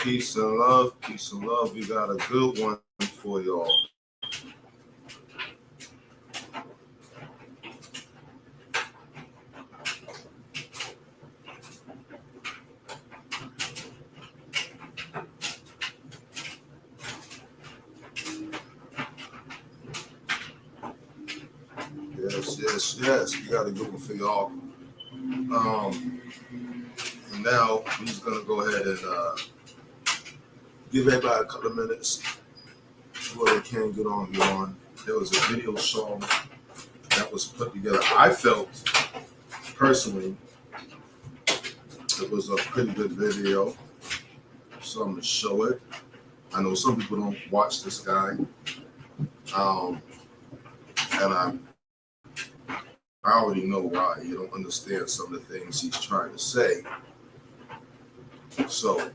Peace and love, peace and love. We got a good one for y'all. Yes. We got a good one for y'all. And now we're just gonna go ahead and give everybody a couple of minutes where they can get on here on. There was a video song that was put together. I felt personally it was a pretty good video. So I'm gonna show it. I know some people don't watch this guy. And I already know why. You don't understand some of the things he's trying to say. So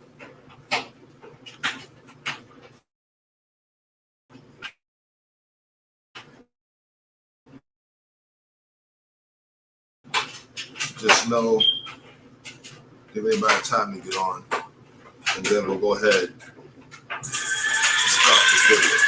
just know, give everybody time to get on, and then we'll go ahead and start this video.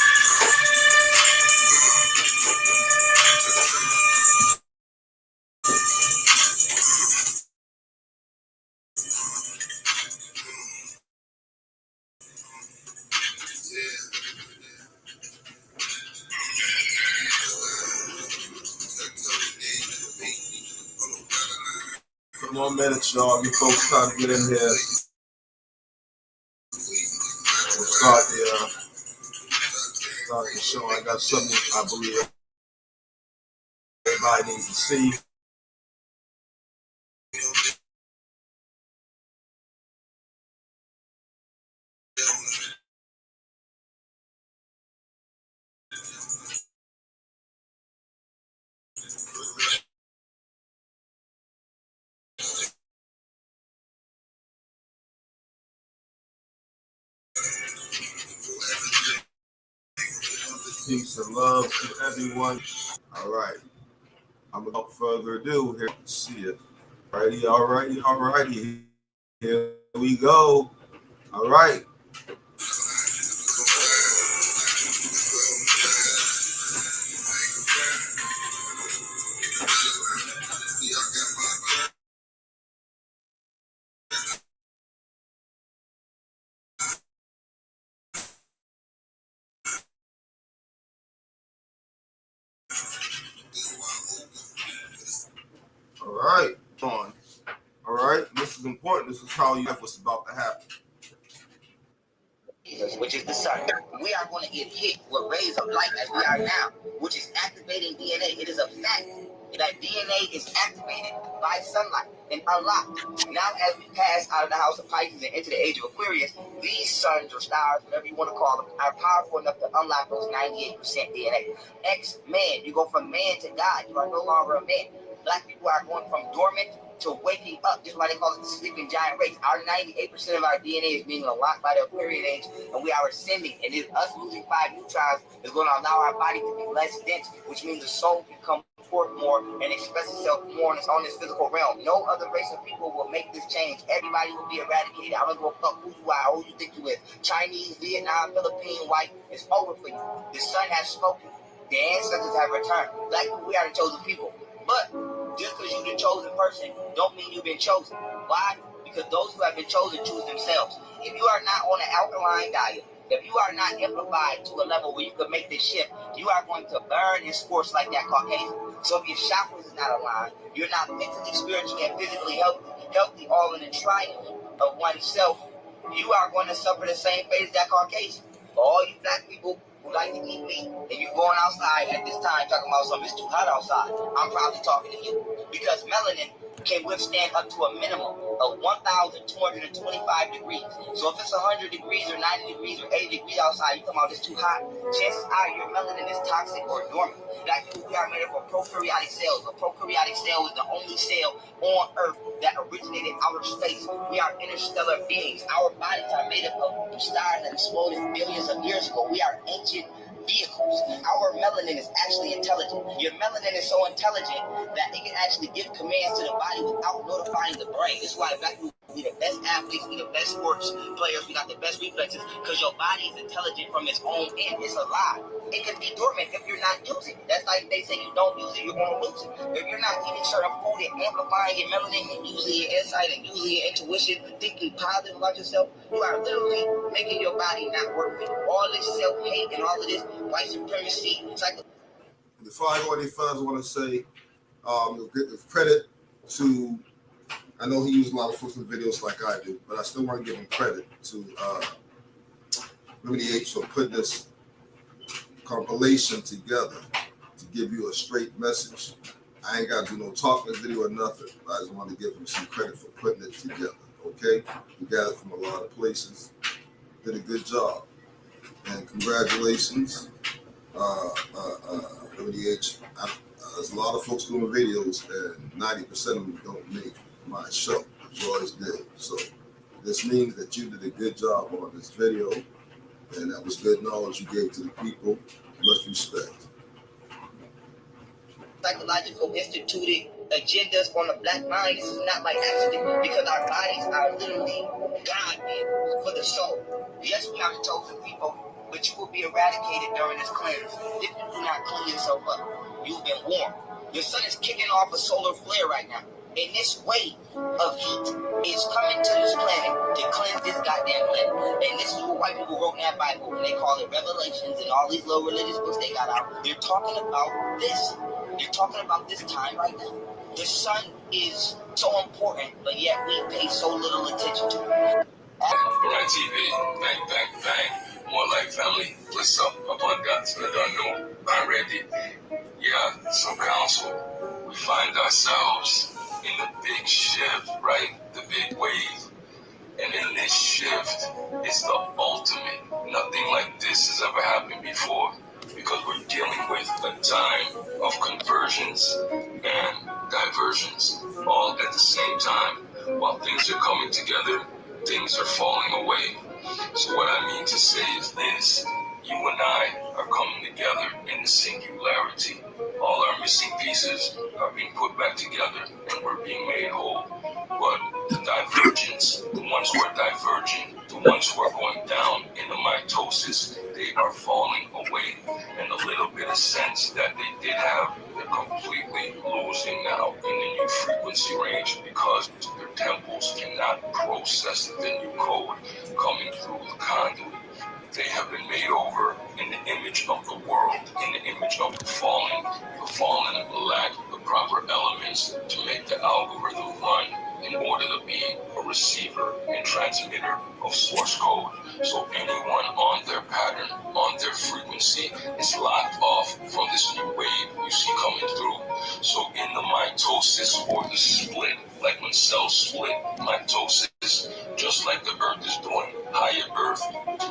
Couple more minutes, y'all. Give folks time to get in here. We'll start the show. I got something I believe everybody needs to see. Peace and love to everyone. All right. I'm without further ado here. See it. Alrighty. Here we go. All right. All right. On. All right. This is important. This is how you have what's about to happen. Which is the sun. We are going to get hit with rays of light as we are now, which is activating DNA. It is a fact that DNA is activated by sunlight and unlocked. Now, as we pass out of the house of Pisces and into the age of Aquarius, these suns or stars, whatever you want to call them, are powerful enough to unlock those 98% DNA. Ex-man, you go from man to God. You are no longer a man. Black people are going from dormant to waking up. This is why they call it the sleeping giant race. Our 98% of our DNA is being unlocked by the Aquarian age, and we are ascending. And us losing 5 neutrons is going to allow our body to be less dense, which means the soul can come forth more and express itself more on this physical realm. No other race of people will make this change. Everybody will be eradicated. I don't give a fuck who you are, who you think you is. Chinese, Vietnam, Philippine, white, it's over for you. The sun has spoken. The ancestors have returned. Black people, we are the chosen people. But just because you're the chosen person, don't mean you've been chosen. Why? Because those who have been chosen choose themselves. If you are not on an alkaline diet, if you are not amplified to a level where you can make this shift, you are going to burn and scorch like that Caucasian. So if your chakras is not aligned, you're not mentally, spiritually, and physically healthy all in the triumph of oneself, you are going to suffer the same fate as that Caucasian. For all you black people who like to eat meat, and you going outside at this time talking about something, it's too hot outside, I'm probably talking to you. Because melanin can withstand up to a minimum of 1,225 degrees. So if it's 100 degrees or 90 degrees or 80 degrees outside, you come out, it's too hot, chances are your melanin is toxic or dormant. Like we are made up of prokaryotic cells. A prokaryotic cell is the only cell on Earth that originated outer space. We are interstellar beings. Our bodies are made up of stars that exploded billions of years ago. We are ancient vehicles. Our melanin is actually intelligent. Your melanin is so intelligent that it can actually give commands to the body without notifying the brain. This is why black people We the best athletes, we the best sports players, we got the best reflexes, because your body is intelligent from its own end. It's a lie. It can be dormant if you're not using it. That's like they say you don't use it, you're going to lose it. If you're not eating certain food and amplifying your melanin and using your insight and using your intuition, thinking positive about yourself, you are literally making your body not work for you. All this self-hate and all of this white supremacy, Before I go any further, I want to say, give credit to, I know he uses a lot of folks in videos like I do, but I still want to give him credit to Remedy H for putting this compilation together to give you a straight message. I ain't got to do no talking video or nothing. I just want to give him some credit for putting it together, okay? He got it from a lot of places. Did a good job. And congratulations, Remedy H. There's a lot of folks doing videos, and 90% of them don't make my show. Yours did. So this means that you did a good job on this video, and that was good knowledge you gave to the people. Much respect. Psychological instituted agendas on the black mind. This is not by accident, because our bodies are literally God-given for the soul. Yes, we are the chosen people, but you will be eradicated during this cleanse if you do not clean yourself up. You've been warned. Your sun is kicking off a solar flare right now. And this wave of heat is coming to this planet to cleanse this goddamn planet. And this is what white people wrote in that Bible, and they call it Revelations and all these little religious books they got out. They're talking about this. They're talking about this time right now. The sun is so important, but yet we pay so little attention to it. Right, TV, bang, bang, bang. More like family. What's up? Abundance. Let her know. I'm ready. Yeah, so council, we find ourselves in the big shift, right? The big wave. And in this shift, it's the ultimate. Nothing like this has ever happened before, because we're dealing with a time of conversions and diversions all at the same time. While things are coming together, things are falling away. So what I mean to say is this: you and I are coming together in the singularity. All our missing pieces are being put back together, and we're being made whole. But the divergence, the ones who are diverging, the ones who are going down in the mitosis, they are falling away. And the little bit of sense that they did have, they're completely losing now in the new frequency range, because their temples cannot process the new code coming through the conduit. They have been made over in the image of the world, in the image of the fallen. The fallen lack the proper elements to make the algorithm run in order to be a receiver and transmitter of source code. So anyone on their pattern, on their frequency, is locked off from this new wave you see coming through. So in the mitosis, or the split, like when cells split, mitosis, just like the earth is doing, higher earth,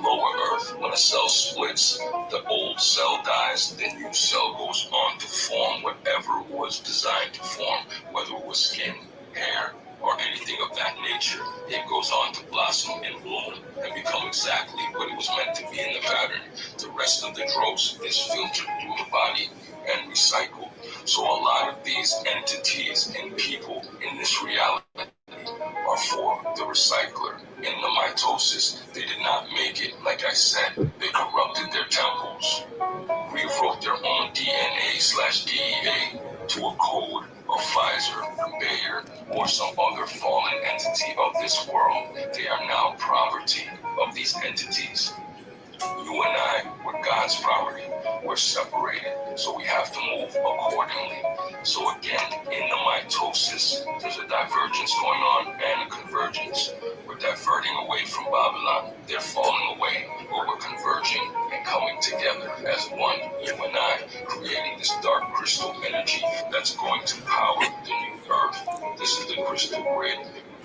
lower earth. When a cell splits, the old cell dies, the new cell goes on to form whatever it was designed to form, whether it was skin, hair, or anything of that nature. It goes on to blossom and bloom and become exactly what it was meant to be in the pattern. The rest of the dross is filtered through the body and recycled. So a lot of these entities and people in this reality are for the recycler. In the mitosis, they did not make it. Like I said, they corrupted their temples, rewrote their own DNA/DEA to a code of Pfizer, Bayer, or some other fallen entity of this world. They are now property of these entities. You and I were God's property. We're separated, so we have to move accordingly. So again, in the mitosis, there's a divergence going on and a convergence. We're diverting away from Babylon. They're falling away, but we're converging and coming together as one. You and I, creating this dark crystal energy that's going to power the new earth. This is the crystal grid.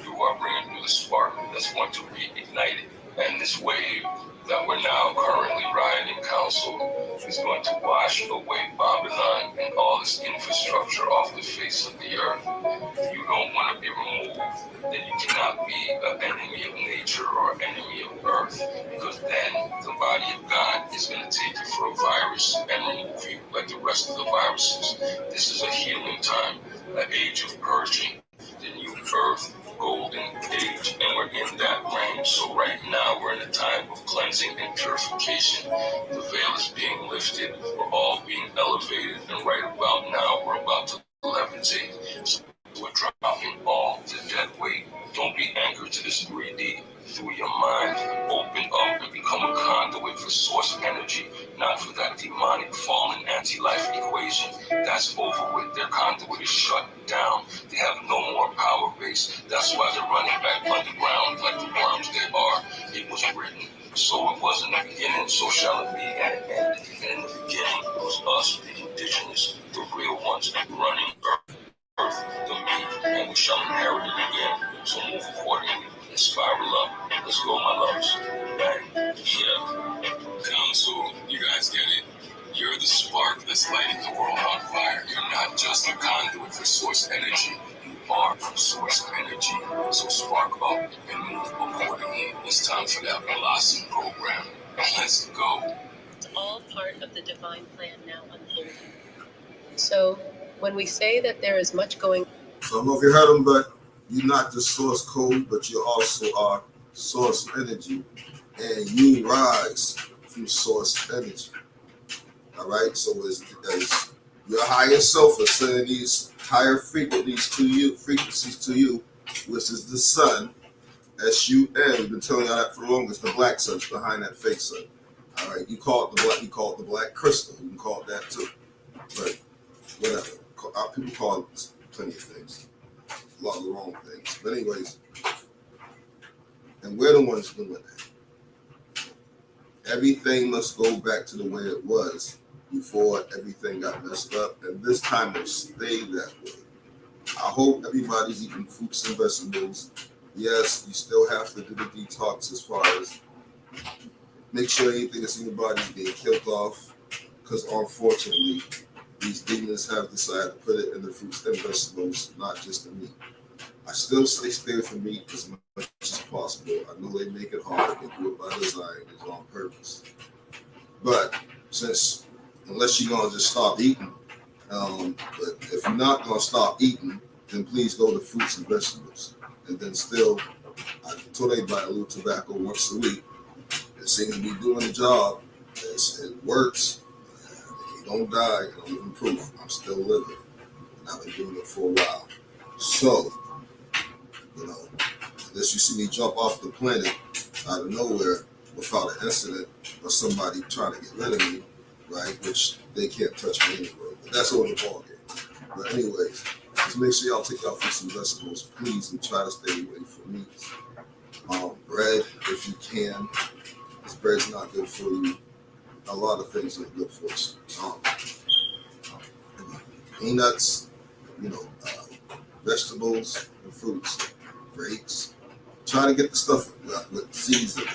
You are bringing through the spark that's going to reignite it. And this wave that we're now currently riding, council, is going to wash away Babylon and all this infrastructure off the face of the earth. If you don't want to be removed, then you cannot be an enemy of nature or enemy of earth, because then the body of God is going to take you for a virus and remove you like the rest of the viruses. This is a healing time, an age of purging. The new earth golden age, and we're in that range. So right now we're in a time of cleansing and purification. The veil is being lifted. We're all being elevated, and right about now we're about to levitate. So we're dropping all the dead weight. Don't be anchored to this 3D. Through your mind, open up and become a conduit for source energy, not for that demonic fallen anti-life equation. That's over with. Their conduit is shut down. They have no more power base. That's why they're running back underground like the worms they are. It was written, so it was in the beginning, so shall it be at an end. And in the beginning, it was us, the indigenous, the real ones, running earth, the meat, and we shall inherit it again. So move accordingly and spiral up. Let's go, my loves. Bang. Yeah. Council, you guys get it. You're the spark that's lighting the world on fire. You're not just a conduit for source energy. You are source energy. So spark up and move accordingly. It's time for that Blossom program. Let's go. It's all part of the divine plan now unfolding. So when we say that there is much going on. So I don't know if you heard them, but you're not just source code, but you also are source energy. And you rise from source energy. All right? So as your higher self is sending these higher frequencies to you, which is the sun, S-U-N. We've been telling you that for the longest. The black sun's behind that fake sun. All right? You call it the black crystal. You can call it that too. But whatever. People call it plenty of things. A lot of the wrong things. But anyways, and we're the ones doing that. Everything must go back to the way it was before everything got messed up. And this time it'll stay that way. I hope everybody's eating fruits and vegetables. Yes, you still have to do the detox as far as make sure anything that's in your body is being killed off. Because unfortunately, these demons have decided to put it in the fruits and vegetables, not just the meat. I still say stay away from meat as much as possible. I know they make it hard. They do it by design. It's on purpose. But unless you're going to just stop eating, but if you're not going to stop eating, then please go to fruits and vegetables. And then still, I told everybody a little tobacco once a week. It seems to be doing the job. It works. Don't die, and I'm living proof. I'm still living. And I've been doing it for a while. So, unless you see me jump off the planet out of nowhere without an incident or somebody trying to get rid of me, right? Which they can't touch me anyway. But that's all the ball game. But anyways, just make sure y'all take out fruits and vegetables, please, and try to stay away from meat. Bread, if you can. This bread's not good for you. A lot of things are good for us. Peanuts, vegetables and fruits, grapes. Try to get the stuff with seeds in it.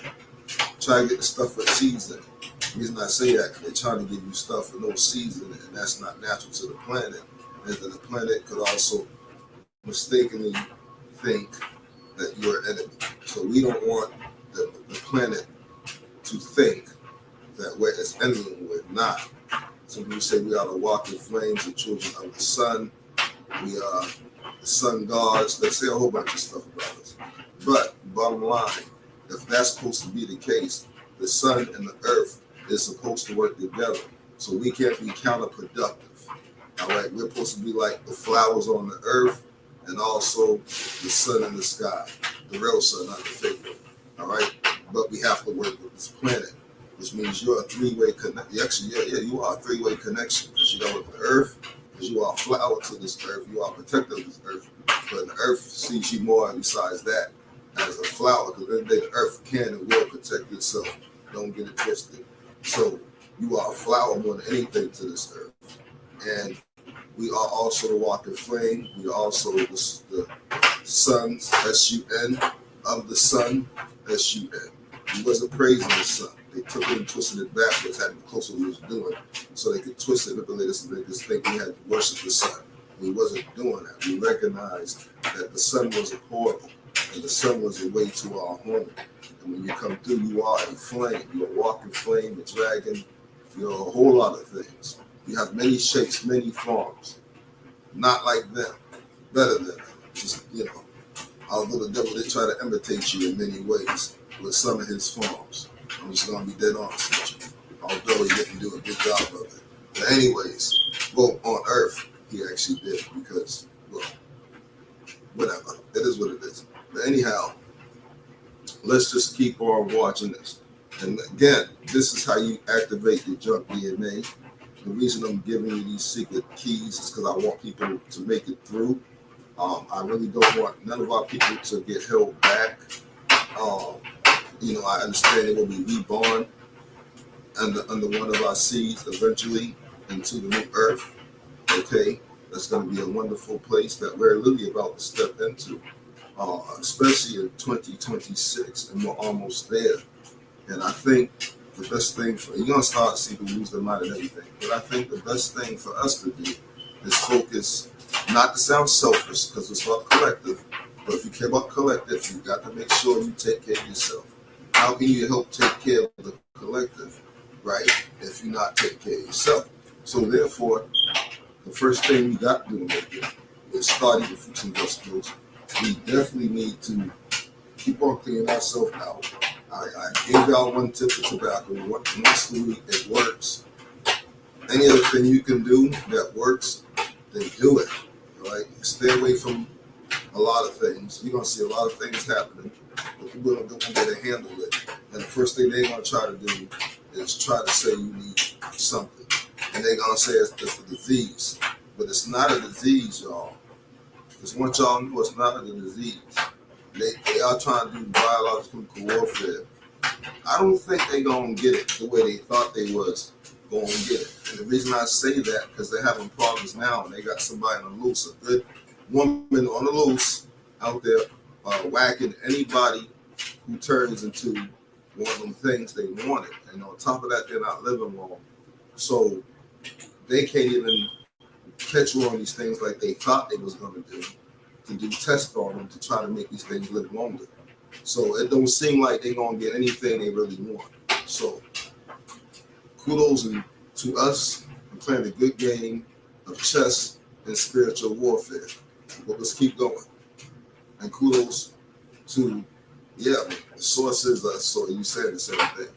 Try to get the stuff with seeds in it. The reason I say that, because they're trying to give you stuff with no seeds in it, and that's not natural to the planet. And then the planet could also mistakenly think that you're an enemy. So we don't want the planet to think that we're its enemy when we're not. Some people say we are the walking flames, the children of the sun. We are the sun gods. They say a whole bunch of stuff about us. But bottom line, if that's supposed to be the case, the sun and the earth is supposed to work together. So we can't be counterproductive. All right, we're supposed to be like the flowers on the earth and also the sun in the sky. The real sun, not the fake one. All right, but we have to work with this planet, which means you're a three-way connection. Actually, you are a three-way connection because you are with the earth, because you are a flower to this earth, you are a protector of this earth. But the earth sees you more besides that as a flower, because then the earth can and will protect itself. Don't get it twisted. So you are a flower more than anything to this earth. And we are also the walking flame. We are also the sons, S-U-N, of the sun, S-U-N. He wasn't praising the sun. They took it and twisted it backwards, had to be close to what he was doing, so they could twist it, manipulate us, and make us think we had to worship the sun. We wasn't doing that. We recognized that the sun was a portal, and the sun was a way to our home. And when you come through, you are a flame. You're a walking flame, a dragon. You're a whole lot of things. You have many shapes, many forms. Not like them. Better than them. Just, Although the devil did try to imitate you in many ways with some of his forms. I'm just going to be dead honest with you. Although he didn't do a good job of it. But anyways, well, on earth, he actually did because, well, whatever. It is what it is. But anyhow, let's just keep on watching this. And again, this is how you activate your junk DNA. The reason I'm giving you these secret keys is because I want people to make it through. I really don't want none of our people to get held back. I understand they will be reborn under one of our seeds eventually into the new earth. Okay, that's going to be a wonderful place that we're literally about to step into, especially in 2026, and we're almost there. And I think the best thing you're going to start seeing people lose their mind and everything, but I think the best thing for us to do is focus, not to sound selfish, because it's about collective, but if you care about collective, you got to make sure you take care of yourself. How can you help take care of the collective, right, if you're not taking care of yourself? So therefore, the first thing we got to do is start eating fruits and vegetables. We definitely need to keep on cleaning ourselves out. I gave y'all one tip of tobacco. Once a week, it works. Any other thing you can do that works, then do it. Right? Stay away from a lot of things. You're going to see a lot of things happening, but people don't get to handle it. And the first thing they're going to try to do is try to say you need something. And they're going to say it's a disease. But it's not a disease, y'all. Because once y'all know it's not a disease, they are trying to do biological warfare. I don't think they're going to get it the way they thought they was going to get it. And the reason I say that, because they're having problems now, and they got somebody on the loose, a good woman on the loose out there whacking anybody who turns into one of them things they wanted. And on top of that, they're not living long. So they can't even catch on these things like they thought they was going to do tests on them to try to make these things live longer. So it don't seem like they're going to get anything they really want. So kudos to us for playing a good game of chess and spiritual warfare. But let's keep going. And kudos to, the sources. So you said the same thing.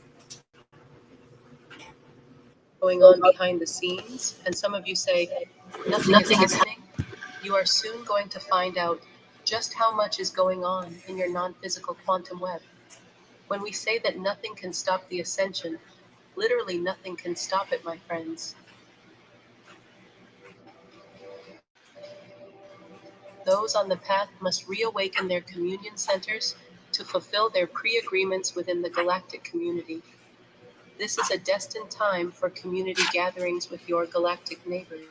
Going on behind the scenes, and some of you say, nothing is happening. You are soon going to find out just how much is going on in your non-physical quantum web. When we say that nothing can stop the ascension, literally nothing can stop it, my friends. Those on the path must reawaken their communion centers to fulfill their pre-agreements within the galactic community. This is a destined time for community gatherings with your galactic neighbors.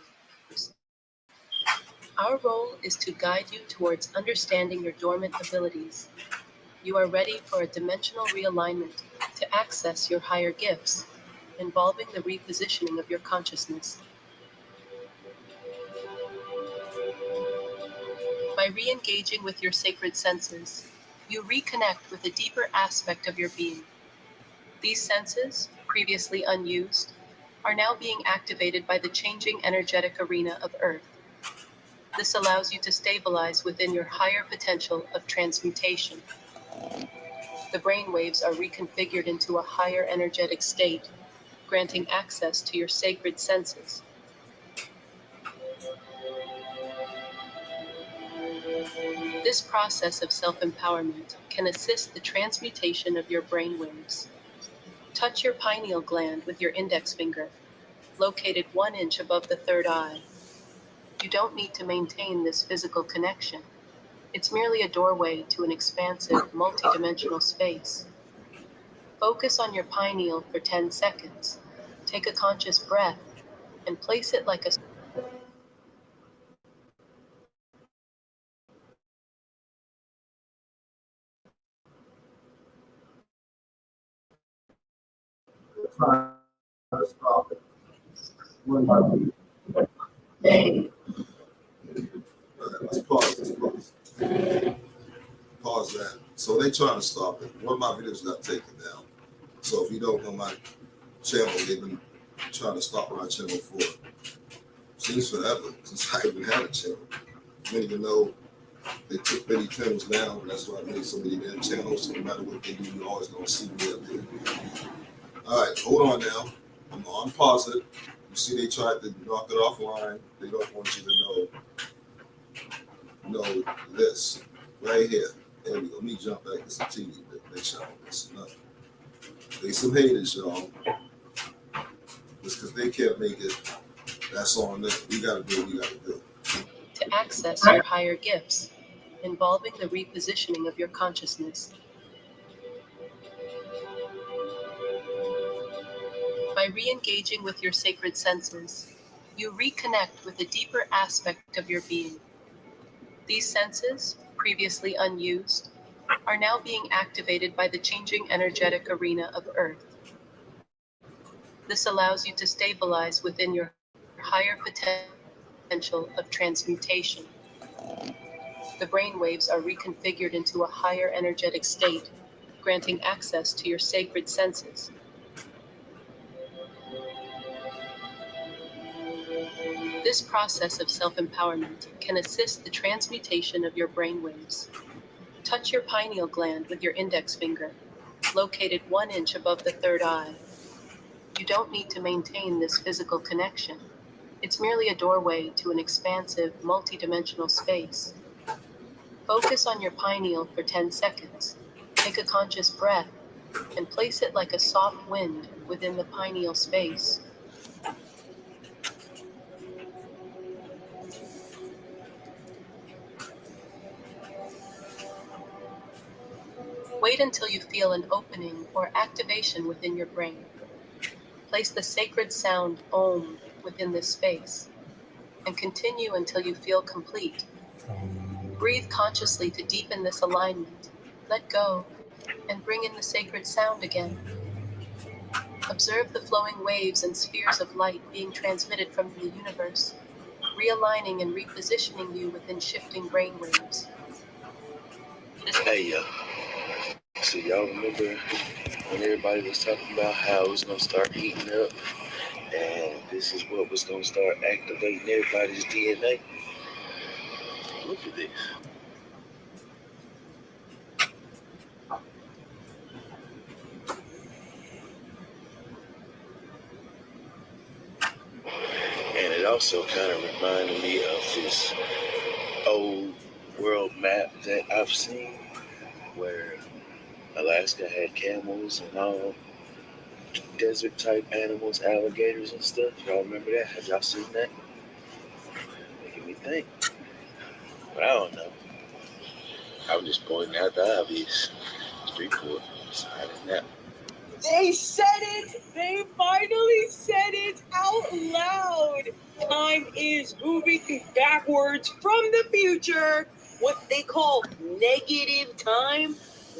Our role is to guide you towards understanding your dormant abilities. You are ready for a dimensional realignment to access your higher gifts, involving the repositioning of your consciousness. By re-engaging with your sacred senses, you reconnect with a deeper aspect of your being. These senses, previously unused, are now being activated by the changing energetic arena of Earth. This allows you to stabilize within your higher potential of transmutation. The brain waves are reconfigured into a higher energetic state, granting access to your sacred senses. This process of self-empowerment can assist the transmutation of your brain waves. Touch your pineal gland with your index finger, located 1 inch above the third eye. You don't need to maintain this physical connection. It's merely a doorway to an expansive, multidimensional space. Focus on your pineal for 10 seconds. Take a conscious breath and place it like a Trying to stop it. One by one. Let's pause. Pause that. So they trying to stop it. One of my videos got taken down. So if you don't know my channel, they've been trying to stop my channel for seems forever since I even had a channel. I don't even know They took many channels down, and that's why I made so many damn channels. So no matter what they do, you always gonna see me up there. All right, hold on now. I'm on pause it. You see, they tried to knock it offline. They don't want you to know this right here. There we go. Let me jump back to some TV. Make sure I don't miss nothing. They some haters, y'all. Just because they can't make it, that's on them. We gotta do what we gotta do. To access your higher gifts, involving the repositioning of your consciousness. By re-engaging with your sacred senses, you reconnect with a deeper aspect of your being. These senses, previously unused, are now being activated by the changing energetic arena of Earth. This allows you to stabilize within your higher potential of transmutation. The brain waves are reconfigured into a higher energetic state, granting access to your sacred senses. This process of self-empowerment can assist the transmutation of your brain waves. Touch your pineal gland with your index finger, located 1 inch above the third eye. You don't need to maintain this physical connection. It's merely a doorway to an expansive, multidimensional space. Focus on your pineal for 10 seconds. Take a conscious breath and place it like a soft wind within the pineal space. Wait until you feel an opening or activation within your brain. Place the sacred sound Om within this space and continue until you feel complete. Breathe consciously to deepen this alignment. Let go and bring in the sacred sound again. Observe the flowing waves and spheres of light being transmitted from the universe, realigning and repositioning you within shifting brain waves. Hey, so y'all remember when everybody was talking about how it was going to start heating up and this is what was going to start activating everybody's DNA? Look at this. And it also kind of reminded me of this old world map that I've seen where Alaska had camels and all desert type animals, alligators and stuff. Y'all remember that? Have y'all seen that? Making me think. But I don't know. I'm just pointing out the obvious. Street court. Sorry, that. They said it! They finally said it out loud! Time is moving backwards from the future. What they call negative time,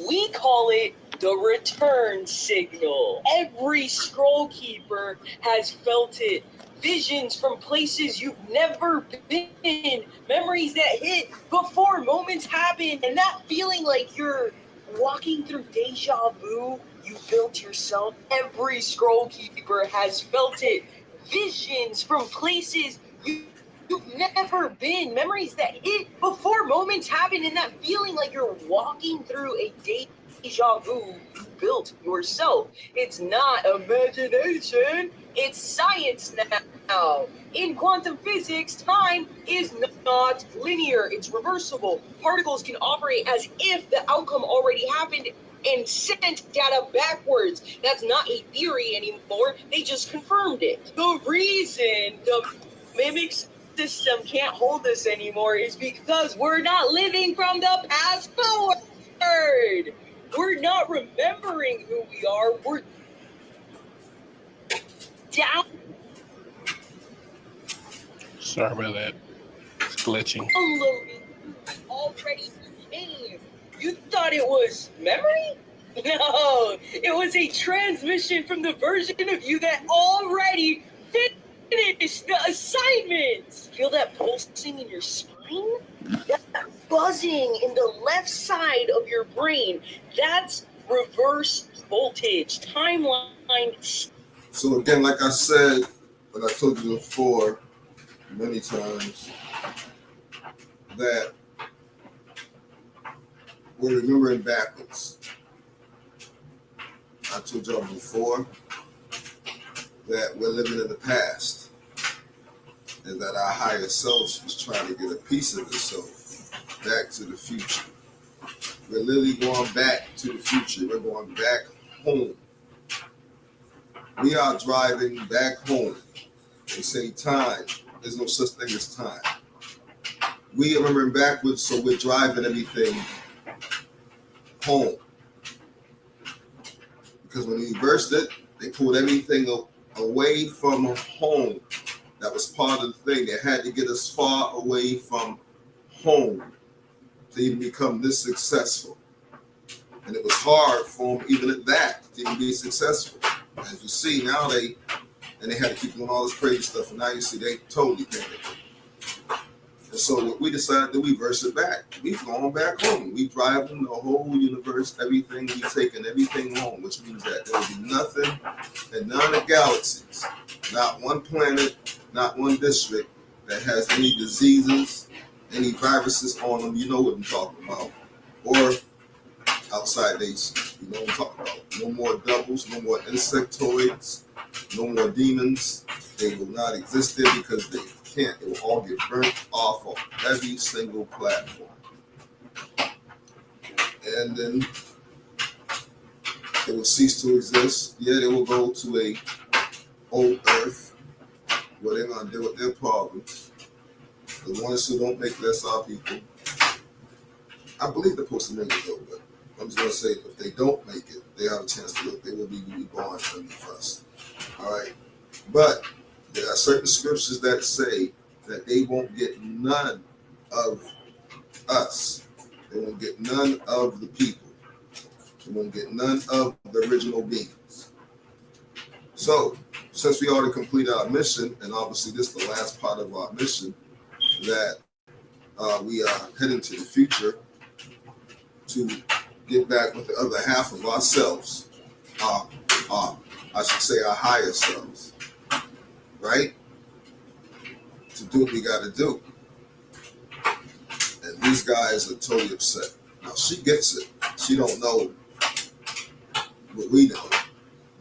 we call it the return signal. Every scroll keeper has felt it. Visions from places you've never been. Memories that hit before moments happen. And that feeling like you're walking through deja vu you built yourself. Every scroll keeper has felt it. Visions from places you've never been. Memories that hit before moments happen, and that feeling like you're walking through a deja vu you built yourself. It's not imagination. It's science now. In quantum physics, time is not linear. It's reversible. Particles can operate as if the outcome already happened and sent data backwards. That's not a theory anymore. They just confirmed it. The reason the mimic system can't hold us anymore is because we're not living from the past forward. We're not remembering who we are. We're down. Sorry about that. It's glitching. Downloading already became. You thought it was memory? No, it was a transmission from the version of you that already finished the assignment. Feel that pulsing in your spine? That buzzing in the left side of your brain. That's reverse voltage. Timeline. So again, like I said, like I told you before, many times, that we're remembering backwards. I told y'all before that we're living in the past and that our higher selves is trying to get a piece of itself back to the future. We're literally going back to the future. We're going back home. We are driving back home. They say time. There's no such thing as time. We are remembering backwards, so we're driving everything home. Because when they reversed it, they pulled everything away from home. That was part of the thing. They had to get us far away from home to even become this successful. And it was hard for them, even at that, to even be successful. As you see, now they had to keep doing all this crazy stuff, and now you see they totally panicked. And so what we decided to reverse it back. We've gone back home. We driving the whole universe, everything, we taking everything home, which means that there will be nothing in none of the galaxies, not one planet, not one district that has any diseases, any viruses on them. You know what I'm talking about. Or outside nations. You know what I'm talking about. No more doubles, no more insectoids, no more demons. They will not exist there because they can't. It will all get burnt off of every single platform. And then it will cease to exist. Yeah, they will go to a old earth where they're going to deal with their problems. The ones who don't make less our people. I believe they're supposed to make it though, but I'm just going to say if they don't make it, they have a chance to look. They will be reborn underneath us. All right. But there are certain scriptures that say that they won't get none of us. They won't get none of the people. They won't get none of the original beings. So, since we already completed our mission, and obviously this is the last part of our mission, that we are heading to the future to get back with the other half of ourselves, I should say our higher selves, right? To do what we got to do. And these guys are totally upset. Now, she gets it. She don't know what we know,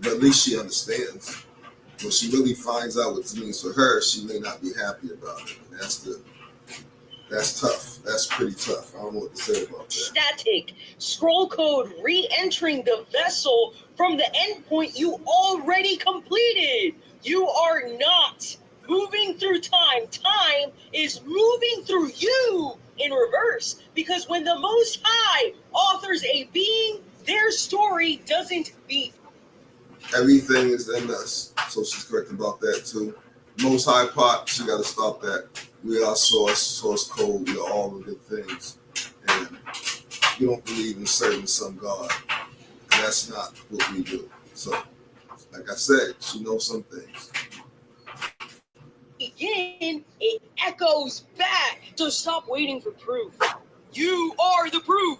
but at least she understands. When she really finds out what this means for her, she may not be happy about it. And that's tough. That's pretty tough. I don't know what to say about that. Static. Scroll code re-entering the vessel from the endpoint you already completed. You are not moving through time. Time is moving through you in reverse. Because when the Most High authors a being, their story doesn't beat. Everything is in us. So she's correct about that too. Most High part, she got to stop that. We are source code, we are all the good things. And we don't believe in serving some God. That's not what we do. So, like I said, she knows some things. Again, it echoes back. So stop waiting for proof. You are the proof.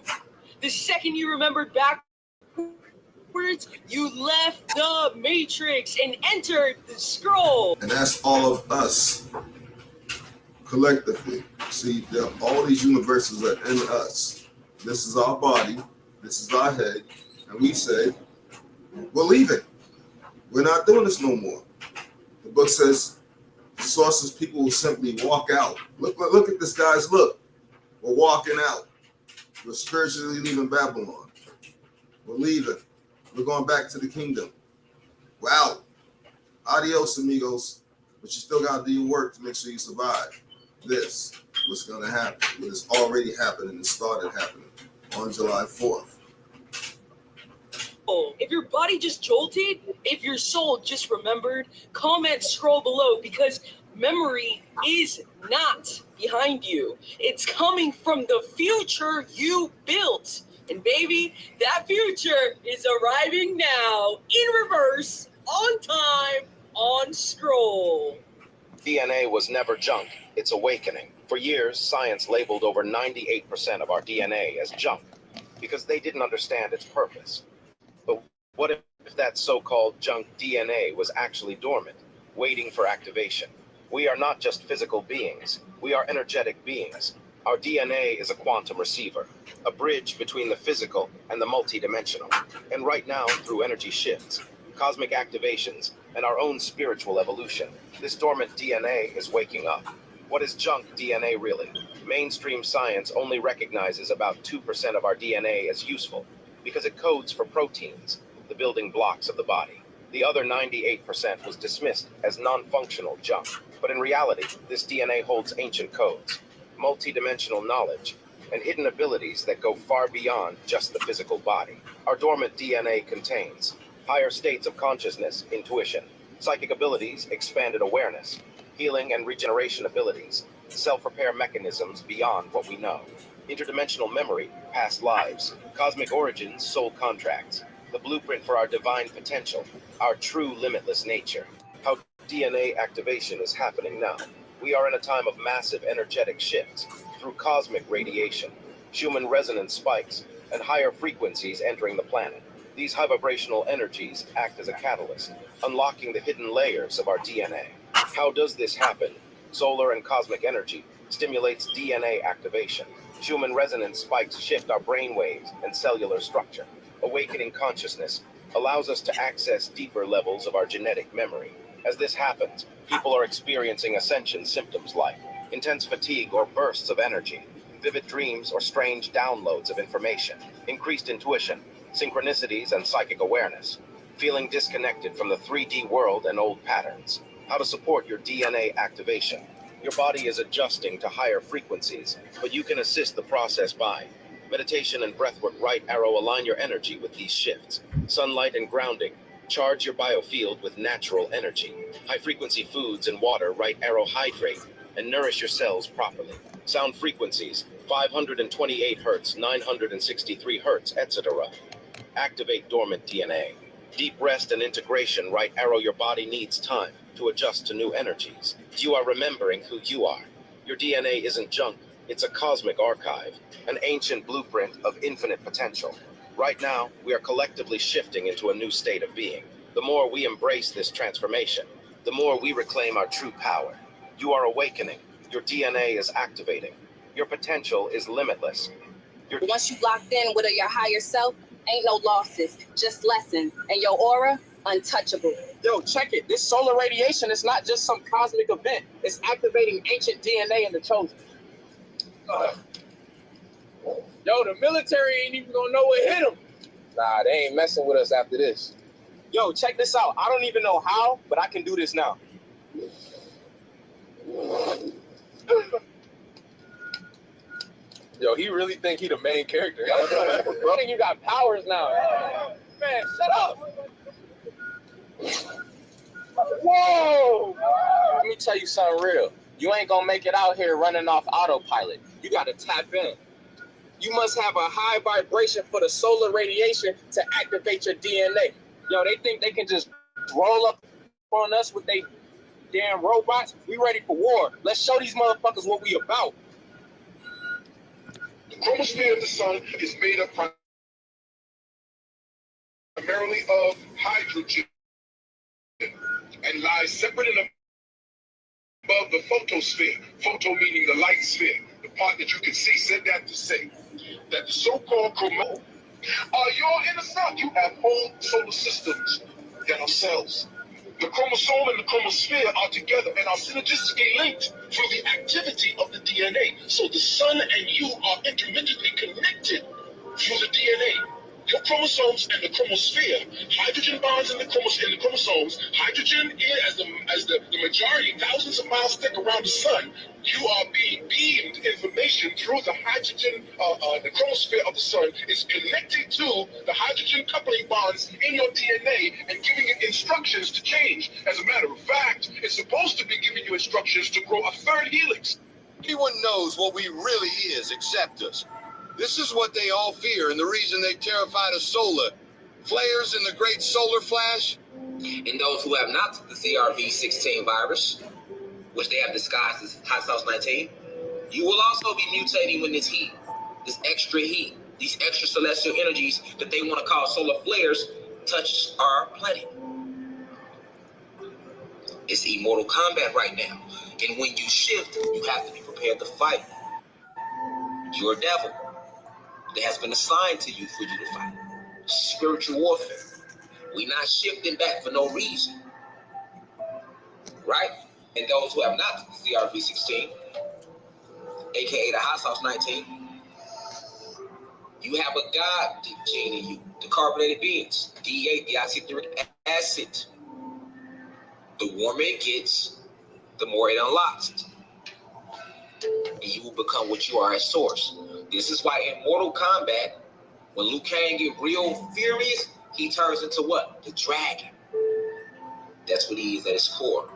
The second you remembered backwards, you left the matrix and entered the scroll. And that's all of us collectively. See, all these universes are in us. This is our body. This is our head. And we say, we're leaving. We're not doing this no more. The book says, sources, people will simply walk out. Look at this, guys. Look. We're walking out. We're spiritually leaving Babylon. We're leaving. We're going back to the kingdom. We're out. Adios, amigos. But you still got to do your work to make sure you survive. This was going to happen. It has already happened and it started happening on July 4th. If your body just jolted, if your soul just remembered, comment scroll below because memory is not behind you. It's coming from the future you built. And baby, that future is arriving now in reverse, on time, on scroll. DNA was never junk, it's awakening. For years, science labeled over 98% of our DNA as junk because they didn't understand its purpose. But what if that so-called junk DNA was actually dormant, waiting for activation? We are not just physical beings, we are energetic beings. Our DNA is a quantum receiver, a bridge between the physical and the multidimensional. And right now, through energy shifts, cosmic activations, and our own spiritual evolution, this dormant DNA is waking up. What is junk DNA really? Mainstream science only recognizes about 2% of our DNA as useful because it codes for proteins, the building blocks of the body. The other 98% was dismissed as non-functional junk. But in reality, this DNA holds ancient codes, multi-dimensional knowledge, and hidden abilities that go far beyond just the physical body. Our dormant DNA contains higher states of consciousness, intuition, psychic abilities, expanded awareness, healing and regeneration abilities, self-repair mechanisms beyond what we know, interdimensional memory, past lives, cosmic origins, soul contracts, the blueprint for our divine potential, our true limitless nature. How DNA activation is happening now. We are in a time of massive energetic shifts through cosmic radiation, Schumann resonance spikes, and higher frequencies entering the planet. These high vibrational energies act as a catalyst, unlocking the hidden layers of our DNA. How does this happen? Solar and cosmic energy stimulates DNA activation. Schumann resonance spikes shift our brain waves and cellular structure. Awakening consciousness allows us to access deeper levels of our genetic memory. As this happens, people are experiencing ascension symptoms like intense fatigue or bursts of energy, vivid dreams or strange downloads of information, increased intuition, synchronicities and psychic awareness, feeling disconnected from the 3D world and old patterns. How to support your DNA activation. Your body is adjusting to higher frequencies, but you can assist the process by meditation and breathwork. Right arrow align your energy with these shifts. Sunlight and grounding. Charge your biofield with natural energy. High frequency foods and water. Right arrow hydrate and nourish your cells properly. Sound frequencies 528 hertz, 963 hertz, etc. Activate dormant DNA. Deep rest and integration. Right arrow your body needs time to adjust to new energies. You are remembering who you are. Your DNA isn't junk. It's a cosmic archive, an ancient blueprint of infinite potential. Right now, we are collectively shifting into a new state of being. The more we embrace this transformation, the more we reclaim our true power. You are awakening. Your DNA is activating. Your potential is limitless. Once you locked in with your higher self, ain't no losses, just lessons. And your aura, untouchable. Yo, check it. This solar radiation is not just some cosmic event. It's activating ancient DNA in the chosen. Yo, the military ain't even gonna know what hit them. Nah, they ain't messing with us after this. Yo, check this out. I don't even know how, but I can do this now. Yo, he really think he the main character. I think you got powers now. Man, shut up. Whoa! Let me tell you something real. You ain't gonna make it out here running off autopilot. You gotta tap in. You must have a high vibration for the solar radiation to activate your DNA. Yo, they think they can just roll up on us with they damn robots. We ready for war. Let's show these motherfuckers what we about. The chromosphere of the sun is made up primarily of hydrogen and lies separate and above the photosphere. Photo meaning the light sphere, the part that you can see. Said that to say that the so-called chromosome are your inner self. You have whole solar systems that are cells. The chromosome and the chromosphere are together and are synergistically linked through the activity of the DNA. So the sun and you are intermittently connected through the DNA. Your chromosomes and the chromosphere, hydrogen bonds in the chromosomes, hydrogen as the majority, thousands of miles thick around the sun, you are being beamed information through the hydrogen, the chromosphere of the sun is connected to the hydrogen coupling bonds in your DNA and giving it instructions to change. As a matter of fact, it's supposed to be giving you instructions to grow a third helix. Anyone knows what we really is except us. This is what they all fear, and the reason they terrified of solar flares and the great solar flash. And those who have not the CRV16 virus, which they have disguised as Hot Sauce 19, you will also be mutating when this heat, this extra heat, these extra celestial energies that they want to call solar flares touch our planet. It's immortal combat right now. And when you shift, you have to be prepared to fight. You're a devil that has been assigned to you for you to fight. Spiritual warfare. We're not shifting back for no reason. Right? And those who have not, CRV16, aka the Hot Sauce 19, you have a God gene in you, the carbonated beings, DEA, deoxyribonucleic acid. The warmer it gets, the more it unlocks. And you will become what you are at source. This is why in Mortal Kombat, when Liu Kang get real furious, he turns into what? The dragon. That's what he is at his core.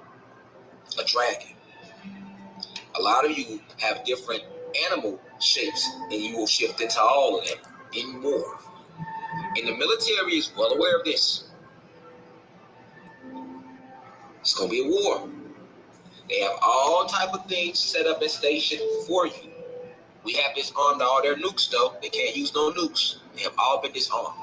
A dragon. A lot of you have different animal shapes, and you will shift into all of them and more. And the military is well aware of this. It's going to be a war. They have all type of things set up and stationed for you. We have disarmed all their nukes, though. They can't use no nukes. They have all been disarmed.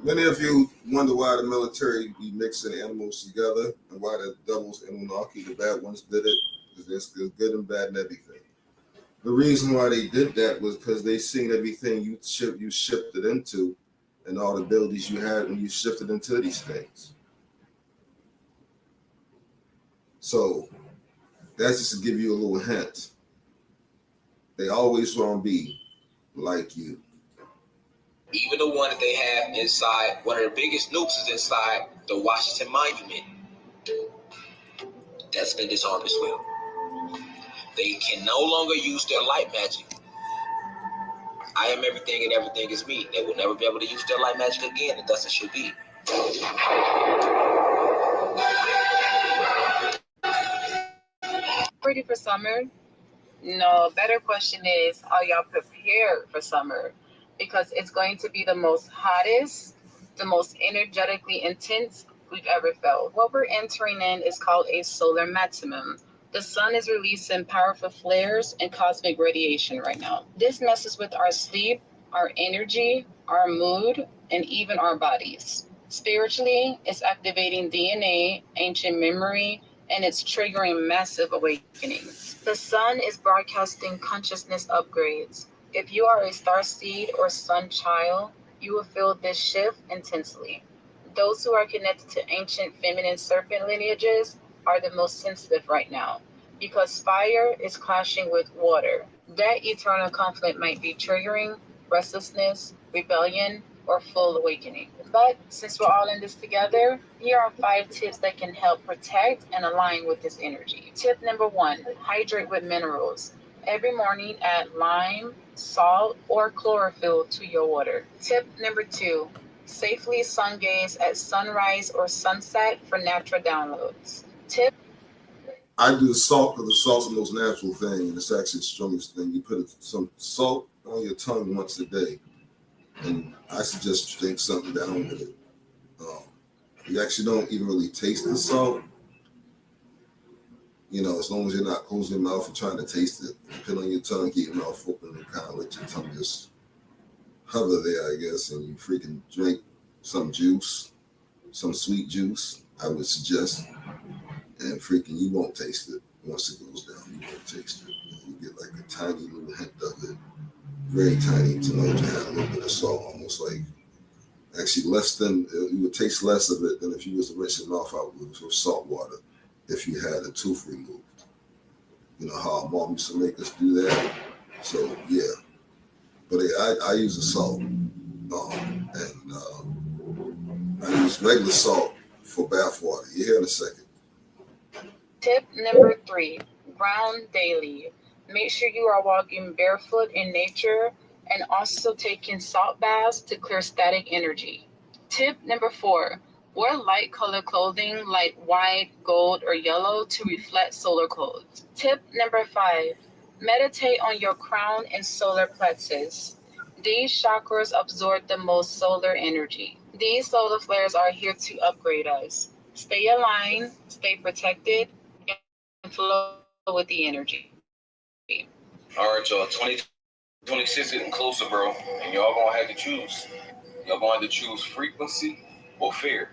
Many of you wonder why the military be mixing animals together and why the devils and Anunnaki, the bad ones, did it, because there's good and bad and everything. The reason why they did that was because they seen everything you shifted into and all the abilities you had when you shifted into these things. So that's just to give you a little hint. They always want to be like you. Even the one that they have inside, one of the biggest nukes is inside the Washington Monument. That's been disarmed as well. They can no longer use their light magic. I am everything and everything is me. They will never be able to use their light magic again, and thus it should be. Ready for summer? No, better question is, are y'all prepared for summer? Because it's going to be the most hottest, the most energetically intense we've ever felt. What we're entering in is called a solar maximum. The sun is releasing powerful flares and cosmic radiation right now. This messes with our sleep, our energy, our mood, and even our bodies. Spiritually, it's activating DNA, ancient memory, and it's triggering massive awakenings. The sun is broadcasting consciousness upgrades. If you are a star seed or sun child, you will feel this shift intensely. Those who are connected to ancient feminine serpent lineages are the most sensitive right now because fire is clashing with water. That eternal conflict might be triggering restlessness, rebellion, or full awakening. But since we're all in this together, here are 5 tips that can help protect and align with this energy. Tip number 1, hydrate with minerals. Every morning add lime, salt, or chlorophyll to your water. Tip number 2, safely sun gaze at sunrise or sunset for natural downloads. Tip. I do the salt because the salt's the most natural thing, and it's actually the strongest thing. You put some salt on your tongue once a day, and I suggest you drink something down with it. You actually don't even really taste the salt. You know, as long as you're not closing your mouth and trying to taste it, you put on your tongue, keep your mouth open, and kind of let your tongue just hover there, I guess, and you freaking drink some juice, some sweet juice, I would suggest, and freaking you won't taste it. Once it goes down, you won't taste it. You get like a tiny little hint of it, very tiny, to know you had a little bit of salt, almost like, actually less than, you would taste less of it than if you was to rinse your mouth out with salt water if you had a tooth removed. You know how our mom used to make us do that? So, yeah. But I use a salt, and I use regular salt for bath water. You hear in a second. Tip number 3, ground daily. Make sure you are walking barefoot in nature and also taking salt baths to clear static energy. Tip number 4, wear light color clothing like white, gold, or yellow to reflect solar codes. Tip number 5, meditate on your crown and solar plexus. These chakras absorb the most solar energy. These solar flares are here to upgrade us. Stay aligned, stay protected, and flow with the energy. All right, y'all. 2026 getting closer, bro, and y'all gonna have to choose. Y'all gonna have to choose frequency or fear.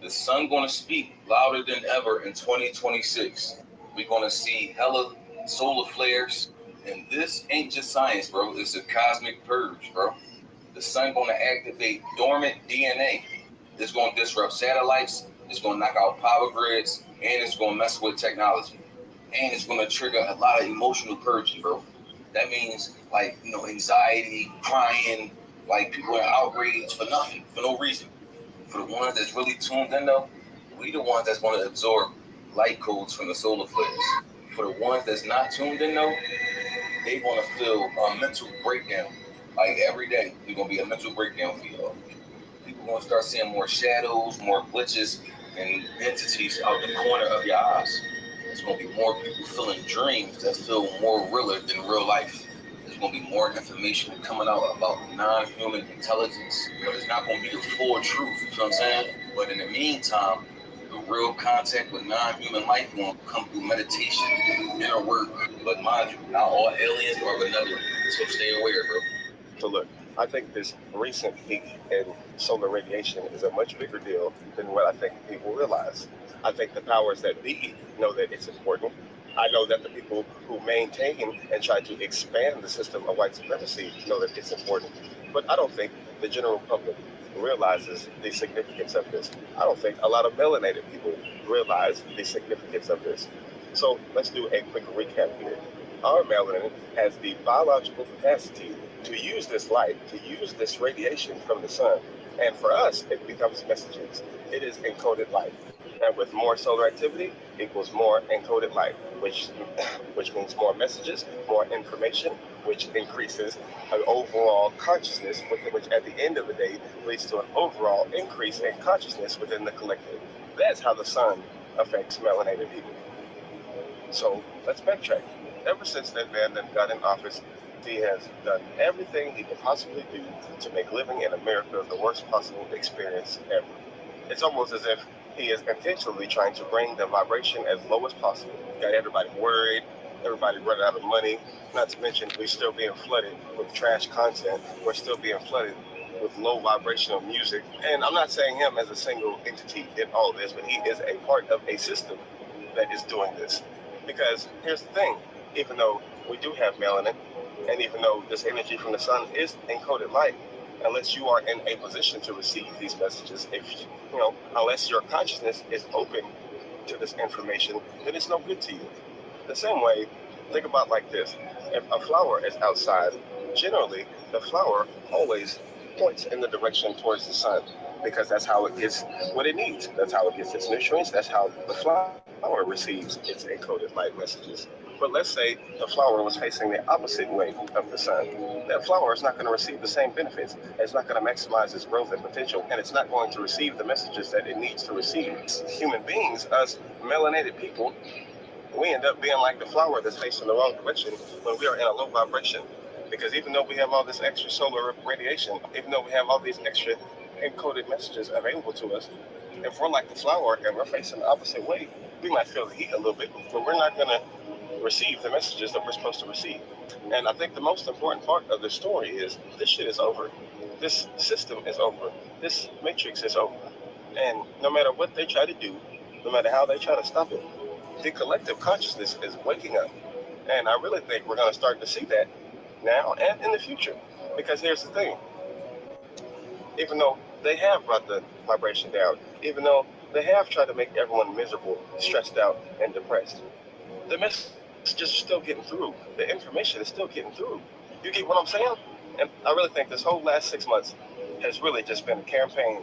The sun gonna speak louder than ever in 2026. We're gonna see hella solar flares, and this ain't just science, bro. It's a cosmic purge, bro. The sun gonna activate dormant DNA. It's gonna disrupt satellites. It's gonna knock out power grids, and it's gonna mess with technology, and it's gonna trigger a lot of emotional purging, bro. That means like anxiety, crying, like people are outraged for nothing, for no reason. For the ones that's really tuned in though, we the ones that's gonna absorb light codes from the solar flares. For the ones that's not tuned in though, they gonna feel a mental breakdown. Like every day, it's gonna be a mental breakdown for y'all. People gonna start seeing more shadows, more glitches, and entities out the corner of your eyes. There's gonna be more people feeling dreams that feel more realer than real life. There's gonna be more information coming out about non-human intelligence, but it's not gonna be the full truth. You know what I'm saying? But in the meantime, the real contact with non-human life will come through meditation, inner work. But mind you, not all aliens are benevolent, so stay aware, bro. So look, I think this recent peak in solar radiation is a much bigger deal than what I think people realize. I think the powers that be know that it's important. I know that the people who maintain and try to expand the system of white supremacy know that it's important. But I don't think the general public realizes the significance of this. I don't think a lot of melanated people realize the significance of this. So let's do a quick recap here. Our melanin has the biological capacity to use this light, to use this radiation from the sun. And for us, it becomes messages. It is encoded light. And with more solar activity equals more encoded light, which means more messages, more information, which increases an overall consciousness, which at the end of the day leads to an overall increase in consciousness within the collective. That's how the sun affects melanated people. So let's backtrack. Ever since that man that got in office, he has done everything he could possibly do to make living in America the worst possible experience ever. It's almost as if he is intentionally trying to bring the vibration as low as possible. Got everybody worried, everybody running out of money, not to mention we're still being flooded with trash content. We're still being flooded with low vibrational music. And I'm not saying him as a single entity in all of this, but he is a part of a system that is doing this. Because here's the thing, even though we do have melanin, and even though this energy from the sun is encoded light, unless you are in a position to receive these messages, unless your consciousness is open to this information, then it's no good to you. The same way, think about like this. If a flower is outside, generally the flower always points in the direction towards the sun, because that's how it gets what it needs. That's how it gets its nutrients. That's how the flower receives its encoded light messages. But let's say the flower was facing the opposite way of the sun. That flower is not going to receive the same benefits. It's not going to maximize its growth and potential, and it's not going to receive the messages that it needs to receive. Human beings, us melanated people, we end up being like the flower that's facing the wrong direction when we are in a low vibration. Because even though we have all this extra solar radiation, even though we have all these extra encoded messages available to us, if we're like the flower and we're facing the opposite way, we might feel the heat a little bit, but we're not going to receive the messages that we're supposed to receive. And I think the most important part of the story is this shit is over. This system is over. This matrix is over. And no matter what they try to do, no matter how they try to stop it, the collective consciousness is waking up. And I really think we're going to start to see that now and in the future. Because here's the thing. Even though they have brought the vibration down, even though they have tried to make everyone miserable, stressed out, and depressed, the messages are still getting through. The information is still getting through. You get what I'm saying? And I really think this whole last 6 months has really just been a campaign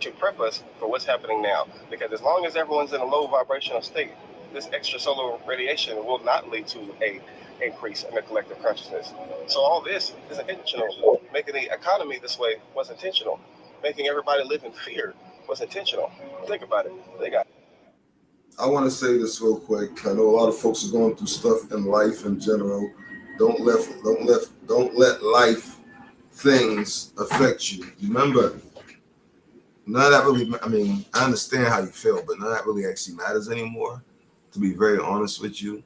to prep us for what's happening now. Because as long as everyone's in a low vibrational state, this extra solar radiation will not lead to a increase in the collective consciousness. So all this is intentional. Making the economy this way was intentional. Making everybody live in fear was intentional. Think about it. I want to say this real quick. I know a lot of folks are going through stuff in life in general. Don't let life things affect you. Remember, none of that really, I mean, I understand how you feel, but none of that really actually matters anymore, to be very honest with you.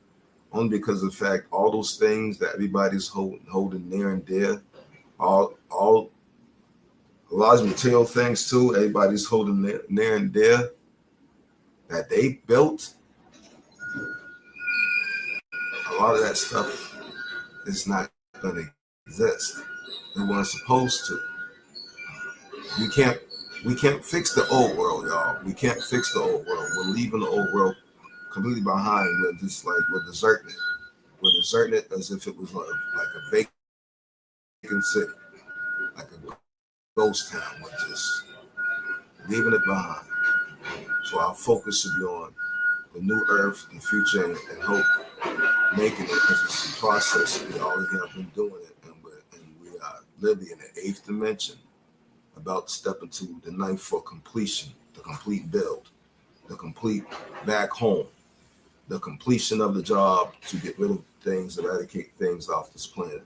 Only because of the fact all those things that everybody's holding near and dear, all a lot of material things too, everybody's holding near and dear, that they built, lot of that stuff is not going to exist. It wasn't supposed to. We can't fix the old world, y'all. We can't fix the old world. We're leaving the old world completely behind. We're just like we're deserting it. We're deserting it as if it was like a vacant city, like a ghost town. We're just leaving it behind. So our focus should be on the new earth, the future, and hope, making it, because it's a process. We already have been doing it, and we are literally in the 8th dimension, about to step into the 9th for completion, the complete build, the complete back home, the completion of the job to get rid of things, eradicate things off this planet,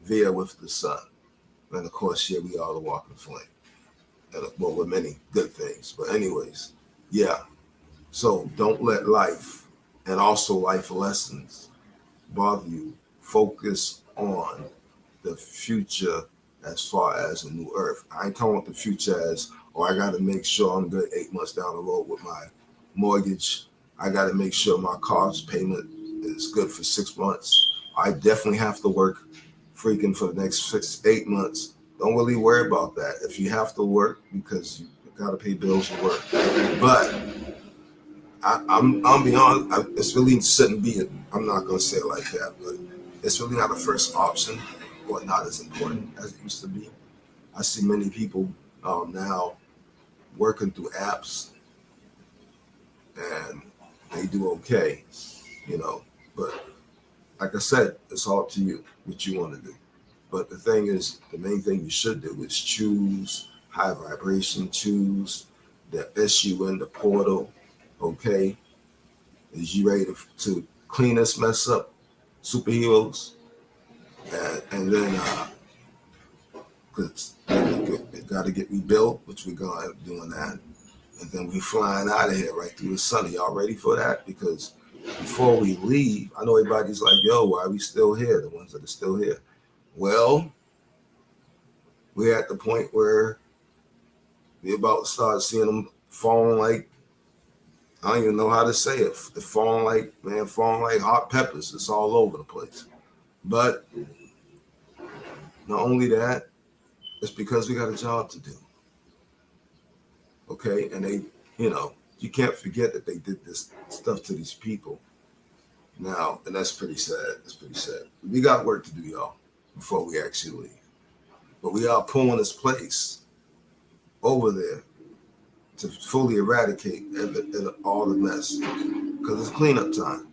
via with the sun. And of course, here we are, the walking flame. And well, with many good things. But anyways, yeah. So don't let life and also life lessons bother you. Focus on the future as far as a new earth. I ain't talking about the future as, I got to make sure I'm good 8 months down the road with my mortgage. I got to make sure my car's payment is good for 6 months. I definitely have to work freaking for the next 6-8 months. Don't really worry about that. If you have to work because you got to pay bills and work. But I'm beyond, it's really shouldn't be, I'm not going to say it like that, but it's really not the first option or not as important as it used to be. I see many people now working through apps and they do okay, but like I said, it's all up to you what you want to do. But the thing is, the main thing you should do is choose high vibration, choose the SUN, the portal, okay? Is you ready to clean this mess up, superheroes? And then, because it got to get rebuilt, which we're going to end up doing that. And then we flying out of here right through the sun. Are y'all ready for that? Because before we leave, I know everybody's like, yo, why are we still here? The ones that are still here. Well, we're at the point where we're about to start seeing them falling like, I don't even know how to say it. They're falling like hot peppers. It's all over the place. But not only that, it's because we got a job to do. Okay, and they, you can't forget that they did this stuff to these people. Now, and that's pretty sad. That's pretty sad. We got work to do, y'all, before we actually leave. But we are pulling this place over there to fully eradicate all the mess, because it's cleanup time.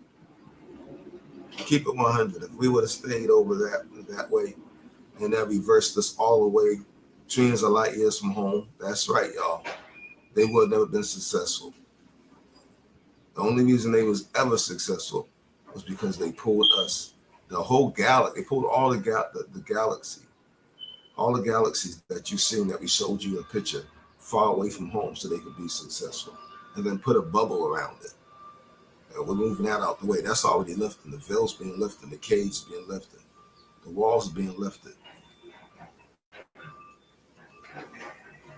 Keep it 100. If we would have stayed over that way and that reversed us all the way, trillions of light years from home, that's right, y'all. They would have never been successful. The only reason they was ever successful was because they pulled us, the whole galaxy. They pulled all the galaxy, all the galaxies that you seen that we showed you a picture far away from home, so they could be successful, and then put a bubble around it. And we're moving that out the way. That's already lifted. The veil's being lifted. The cage is being lifted. The walls are being lifted.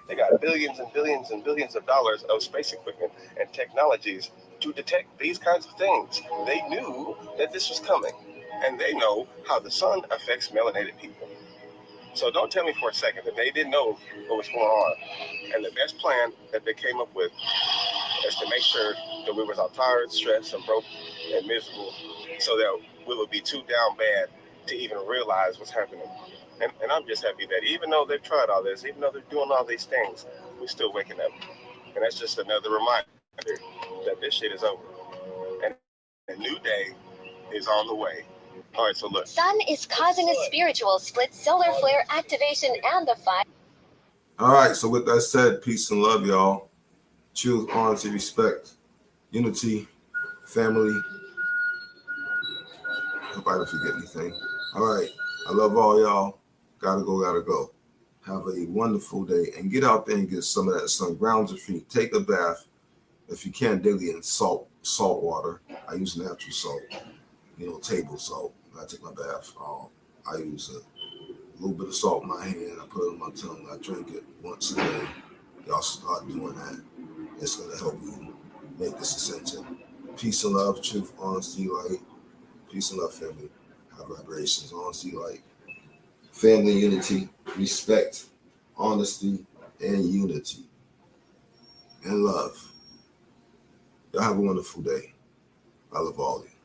They got billions and billions and billions of dollars of space equipment and technologies to detect these kinds of things. They knew that this was coming, and they know how the sun affects melanated people. So don't tell me for a second that they didn't know what was going on. And the best plan that they came up with is to make sure that we was all tired, stressed, and broke, and miserable, so that we would be too down bad to even realize what's happening. And I'm just happy that even though they've tried all this, even though they're doing all these things, we're still waking up. And that's just another reminder that this shit is over. And a new day is on the way. All right, so look. Sun is causing a spiritual split, solar flare activation, and the fire. All right, so with that said, peace and love, y'all. Truth, honesty, respect, unity, family. Hope I don't forget anything. All right, I love all y'all. Gotta go. Have a wonderful day, and get out there and get some of that sun. Ground your feet. Take a bath if you can daily in salt water. I use natural salt, table salt. When I take my bath, I use a little bit of salt in my hand. I put it on my tongue. I drink it once a day. Y'all start doing that. It's gonna help you make this ascension. Peace and love, truth, honesty, light. Peace and love, family. High vibrations, honesty, light, family unity, respect, honesty, and unity, and love. Y'all have a wonderful day. I love all of you.